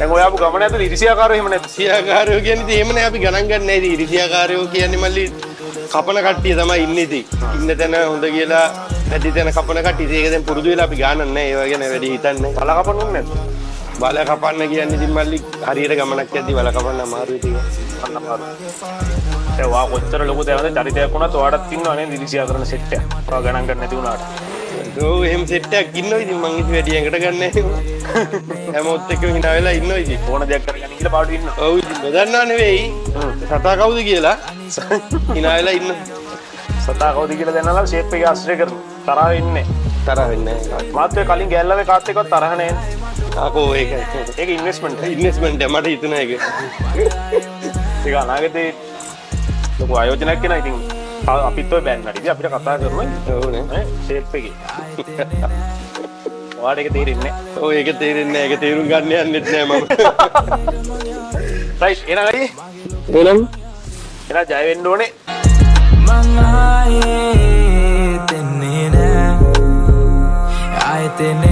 දැන් ඔය ආපු ගමන ඇතුළේ ඉරිසියාකාරයෝ එහෙම නැද්ද? ඉරිසියාකාරයෝ කියන්නේ එහෙම නෑ අපි ගණන් ගන්න නෑ. ඉතින් ඉරිසියාකාරයෝ කියන්නේ මල්ලි කපන කට්ටිය තමයි ඉන්නේ ඉතින්. ඉන්න තැන හොඳ කියලා වැඩි තැන කපන කට්ටිය. ඒක දැන් පුරුදු වෙලා අපි ගානක් නෑ. ඒව ගැන වැඩි හිතන්නේ. බල කපන්නේ නැද්ද? බල කපන්න කියන්නේ ඉතින් මල්ලි හරියට ගමනක් යද්දි බල කපන්න අමාරුයි ඉතින්. ඒ වා කොච්චර ලොකු දෙයක්ද චරිතයක් වුණත් ඔයාටත් ඉන්නවා නේද ඉරිසියා කරන සෙට් එක. ඔයා ගණන් ගන්න නැති වුණාට. ඔව් එහෙම සෙට් එකක් ඉන්නවා ඉතින් මං ඉතින් වැඩි ඇඟට ගන්න නෑ. හැමෝත් එක්කම hina වෙලා ඉන්නවා ඉතින්. ඕන දෙයක් කරගන්න කියලා පාඩු ඉන්නවා. ඔව් ඉතින් නොදන්නා නෙවෙයි. සතා කවුද කියලා hina වෙලා ඉන්න. සතා කවුද කියලා දැනලා ෂේප් එක ආශ්‍රය කරන තරහ වෙන්නේ. තරහ වෙන්නේ නෑ. මාත් ඔය කලින් ගෑල්ලාවේ කාත් එක්කවත් තරහ නෑ. ආකෝ ඒකයි. ඒක ඉන්වෙස්ට්මන්ට් මට හිතුණා ඒක. ඒක අනාගතේ ලොකු ආයෝජනයක් වෙනවා ඉතින් අපිත් ඔය බෑන් වැඩිද අපිට කතා කරනවා ඔව් නේ ෂේප් එකේ ඔයාලට ඒක තේරෙන්නේ නැහැ ඔව් ඒක තේරෙන්නේ නැහැ ඒක තේරුම් ගන්න යන්නෙත් නෑ මම රයිට් එනවා වැඩි එහෙනම් ජය වෙන්න ඕනේ මං ආයේ තෙන්නේ නෑ ආයේ තෙන්නේ